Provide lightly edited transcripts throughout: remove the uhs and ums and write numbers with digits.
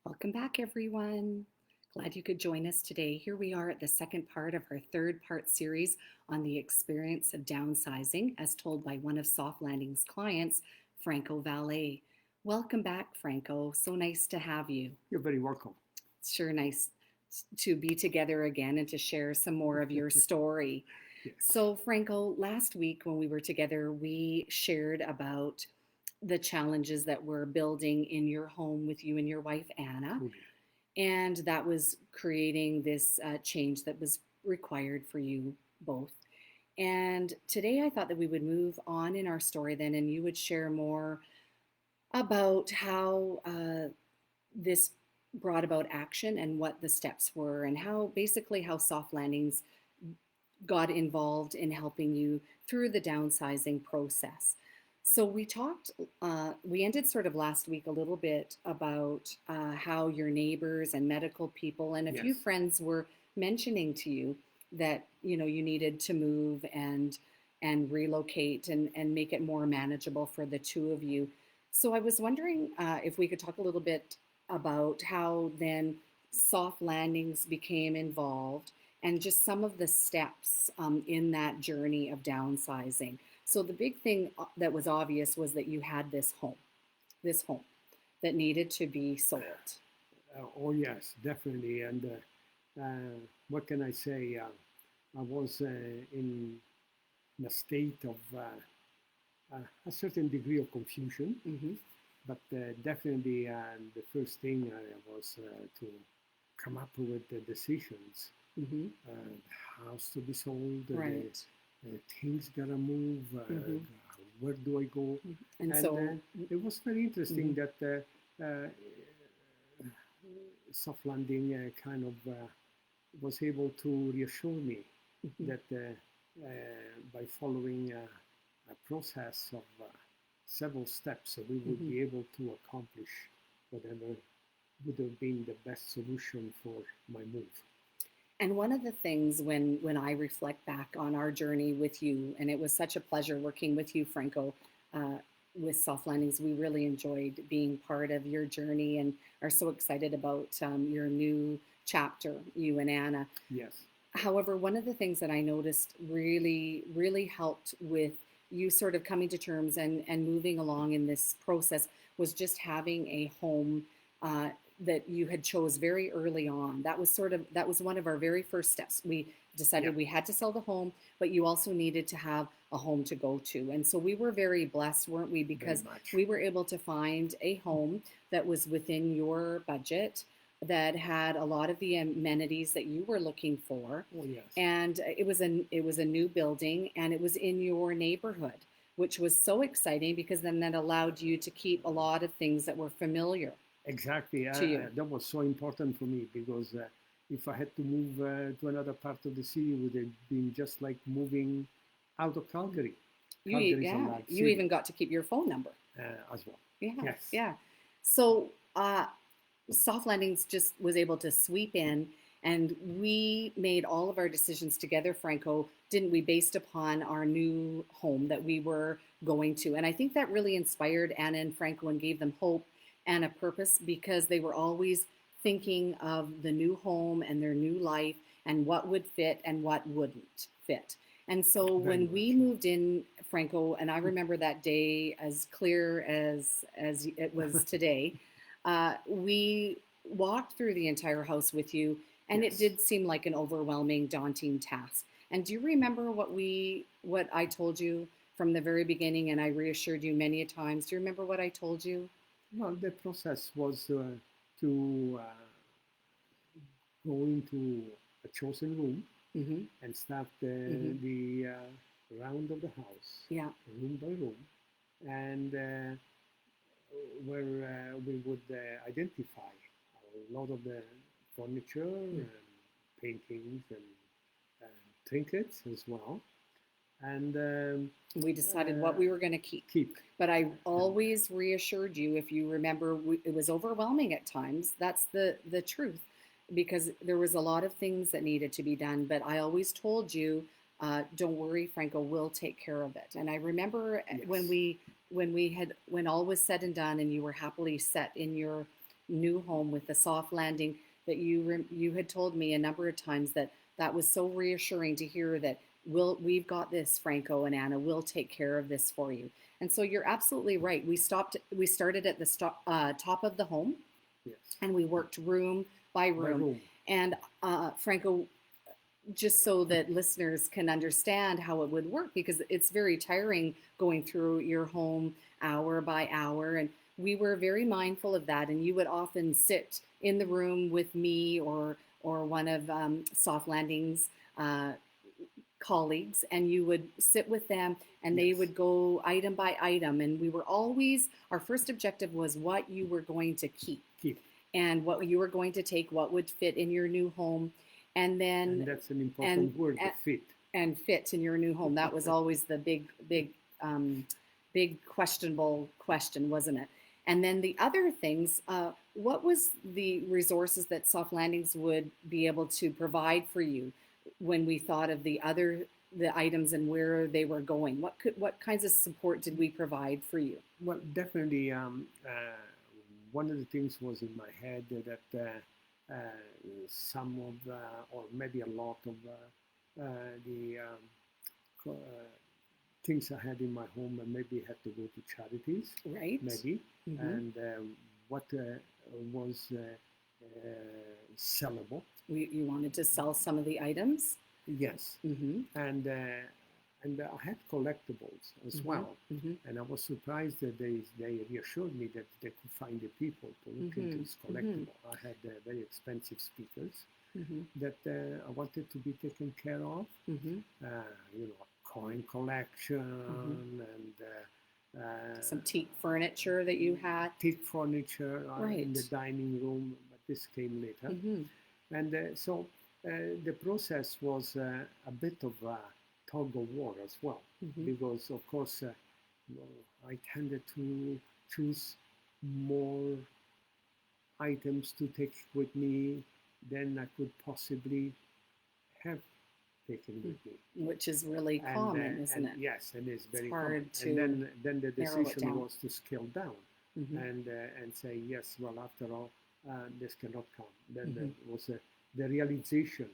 Welcome back, everyone. Glad you could join us today. Here we are at the second part of our third part series on the experience of downsizing, as told by one of Soft Landing's clients, Franco Valet. Welcome back, Franco. So nice to have you. You're very welcome. It's sure nice to be together again and to share some more of your story. Yes. So, Franco, last week when we were together, we shared about the challenges that were building in your home with you and your wife, Anna. Truly. And that was creating this change that was required for you both. And today I thought that we would move on in our story then, and you would share more about how this brought about action and what the steps were, and how basically how Soft Landings got involved in helping you through the downsizing process. So we ended sort of last week a little bit about how your neighbors and medical people and a few Yes. friends were mentioning to you that you needed to move and relocate and make it more manageable for the two of you. So I was wondering if we could talk a little bit about how then Soft Landings became involved and just some of the steps in that journey of downsizing. So the big thing that was obvious was that you had this home that needed to be sold. Oh, yes, definitely. And what can I say? I was in a state of a certain degree of confusion, Hmm. but definitely the first thing was to come up with the decisions. Hmm. The house to be sold, Right. the things gotta move, Hmm. where do I go? And And so, it was very interesting mhm, that Soft Landing kind of was able to reassure me mhm, that by following a process of several steps, we would mhm. be able to accomplish whatever would have been the best solution for my move. And one of the things when I reflect back on our journey with you, and it was such a pleasure working with you, Franco, uh, with Soft Landings. We really enjoyed being part of your journey and are so excited about your new chapter, you and Anna. Yes, However, one of the things that I noticed really helped with you sort of coming to terms and moving along in this process was just having a home that you had chose very early on. That was one of our very first steps. We yeah, decided we had to sell the home, but you also needed to have a home to go to. And so we were very blessed, weren't we? very Because much. we were able to find a home that was within your budget, that had a lot of the amenities that you were looking for, Oh, yes. and it was a new building and it was in your neighborhood, which was so exciting because then that allowed you to keep a lot of things that were familiar Exactly. to you. That was so important for me because if I had to move to another part of the city, it would have been just like moving out of Calgary. Calgary is a Yeah, large you city even got to keep your phone number. as well. Yeah, Yes. yeah. So Soft Landings just was able to sweep in, and we made all of our decisions together, Franco, didn't we, based upon our new home that we were going to. And I think that really inspired Anna and Franco and gave them hope and a purpose, because they were always thinking of the new home and their new life and what would fit and what wouldn't fit. And so Very when we much. moved in, Franco, and I remember that day as clear as it was today, we walked through the entire house with you, and it Yes. did seem like an overwhelming, daunting task. And do you remember what I told you from the very beginning? And I reassured you many a times. Do you remember what I told you? Well, the process was to go into a chosen room Mm-hmm. and start Mm-hmm. the round of the house, Yeah. room by room, and where we would identify a lot of the furniture and paintings and trinkets as well, and We decided what uh, we were going to keep. keep. But I And always reassured you, if you remember, it was overwhelming at times. That's the truth, because there was a lot of things that needed to be done. But I always told you, don't worry, Franco, we'll take care of it. And I remember yes, when all was said and done, and you were happily set in new home with the soft landing that you had told me a number of times that that was so reassuring to hear that we've got this, Franco and Anna, we'll take care of this for you. And so you're absolutely right. We started at the top of the home, Yes. and we worked room by By room. room. And Franco, just so that listeners can understand how it would work, because it's very tiring going through your home hour by hour. And we were very mindful of that. And you would often sit in the room with me or one of Soft Landing's uh, colleagues, and you would sit with them, and they Yes. would go item by item. And we were always, our first objective was what you were going to keep Keep. and what you were going to take, what would fit in your new home. And And then that's an and important word, the fit. and fit in your new home. That was always the um, big questionable question, wasn't it? And then the other things, what was the resources that Soft Landings would be able to provide for you when we thought of the items and where they were going? What kinds of support did we provide for you? Well, definitely, one of the things was in my head that some of, or maybe a lot of the things I had in my home maybe had to go to charities, Right? maybe, Mm-hmm. and what was sellable. You wanted to sell some of the items. Yes, Mm-hmm. and I had collectibles as Mm-hmm. well. Mm-hmm. And I was surprised that they reassured me that they could find the people to look Mm-hmm. into this Mm-hmm. collectible. I had very expensive speakers Mm-hmm. that I wanted to be taken care of. Mm-hmm. Coin collection Mm-hmm. and Some teak furniture that you had. teak furniture in the Right. dining room, but this came later. Mm-hmm. And so the process was a bit of a tug of war as well, Mm-hmm. because of course I tended to choose more items to take with me than I could possibly have taken with me. Which is really And, common, isn't and it? yes, and it's very hard common. to And then the narrow it decision down. was to scale down Mm-hmm. and say yes. Well, after all, this cannot come. Then Mm-hmm. there was the realization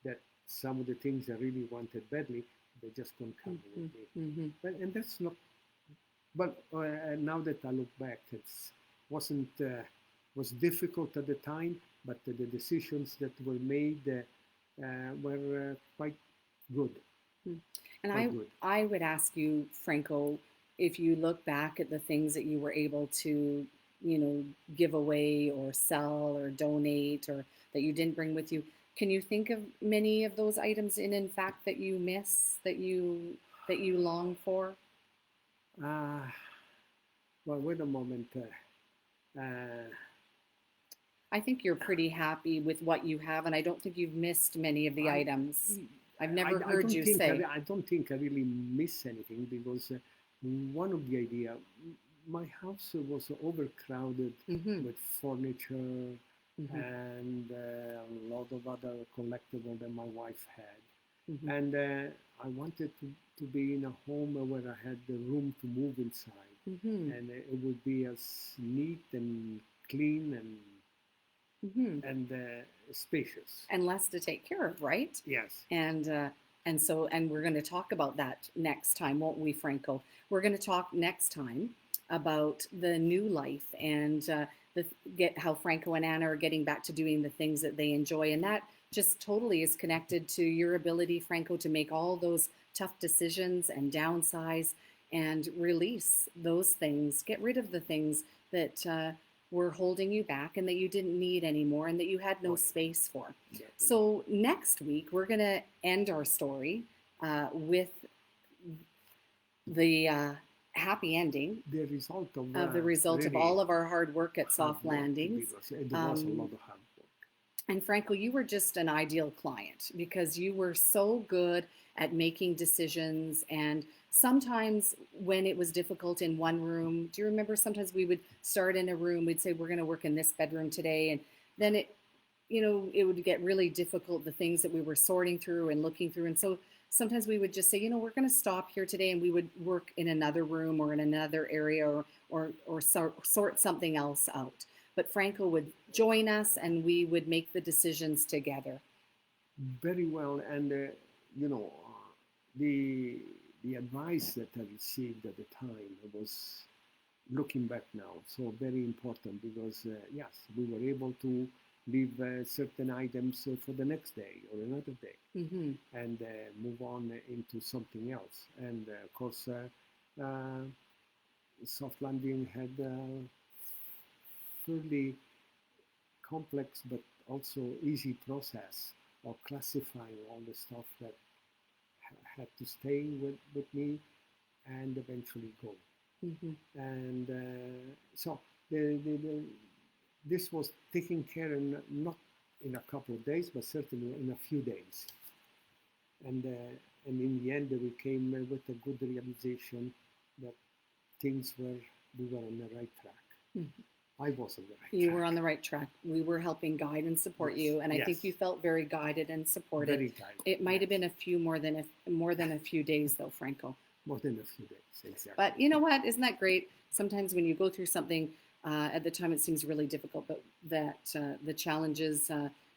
that some of the things I really wanted badly, they just couldn't come with me. Mm-hmm. But and that's not. But now that I look back, it's wasn't was difficult at the time, but the decisions that were made were quite good. And Quite good. I would ask you, Franco, if you look back at the things that you were able to, give away or sell or donate or that you didn't bring with you, can you think of many of those items in fact that you miss, that you long for? Well, wait a moment. I think you're pretty happy with what you have, and I don't think you've missed many of the items. I've never heard you say. I don't think I really miss anything because one of the idea, my house was overcrowded Mm-hmm. with furniture Mm-hmm. and a lot of other collectibles that my wife had. Mm-hmm. And I wanted to be in a home where I had the room to move inside. Mm-hmm. And it would be as neat and clean Mm-hmm. and spacious. And less to take care of, right? Yes. And we're going to talk about that next time, won't we, Franco? We're going to talk next time about the new life and get how Franco and Anna are getting back to doing the things that they enjoy, and that just totally is connected to your ability, Franco, to make all those tough decisions and downsize and release those things, get rid of the things that were holding you back and that you didn't need anymore and that you had no space for. Definitely. So next week, we're going to end our story with the happy ending The result of of all of our hard work at Soft hard work, Landings. because there was a lot of hard work. And Franco, you were just an ideal client because you were so good at making decisions. And sometimes when it was difficult in one room, do you remember sometimes we would start in a room, we'd say, we're going to work in this bedroom today. And then it would get really difficult, the things that we were sorting through and looking through. And so sometimes we would just say, we're going to stop here today, and we would work in another room or in another area or sort something else out. but Franco would join us and we would make the decisions together. Very well, and you know, the the advice that I received at the time was, looking back now, so very important because yes, we were able to leave certain items for the next day or another day, Hmm. and move on into something else. And of course, soft landing had a fairly complex but also easy process of classifying all the stuff that had to stay with me and eventually go. Hmm. And so the, this was taken care of not in a couple of days, but certainly in a few days. And in the end, we came with a good realization that things were, we were on the right track. I was on the right You track. were on the right track. We were helping guide and support Yes, you, and I think yes. you felt very guided and supported. Very tight. It might have Yes. been a few more than a few days, though, Franco. More than a few days, exactly. But you know what? Isn't that great? Sometimes when you go through something, at the time it seems really difficult, but that the challenges,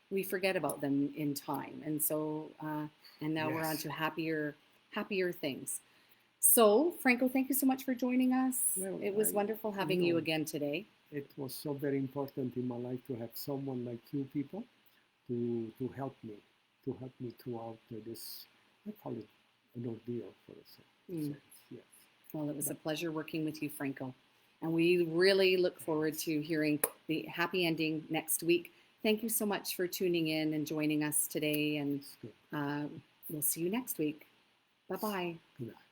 we forget about them in time. And so, and now we're on Yes. to happier things. So, Franco, thank you so much for joining us. Well, It was wonderful having you know, again today. it was so very important in my life to have someone like you people to help me throughout this, I call it an ordeal for a Mm. sense. Yes. Well, it was a pleasure working with you, Franco. And we really look forward to hearing the happy ending next week. Thank you so much for tuning in and joining us today. And It's good. we'll see you next week. Bye bye. Good night.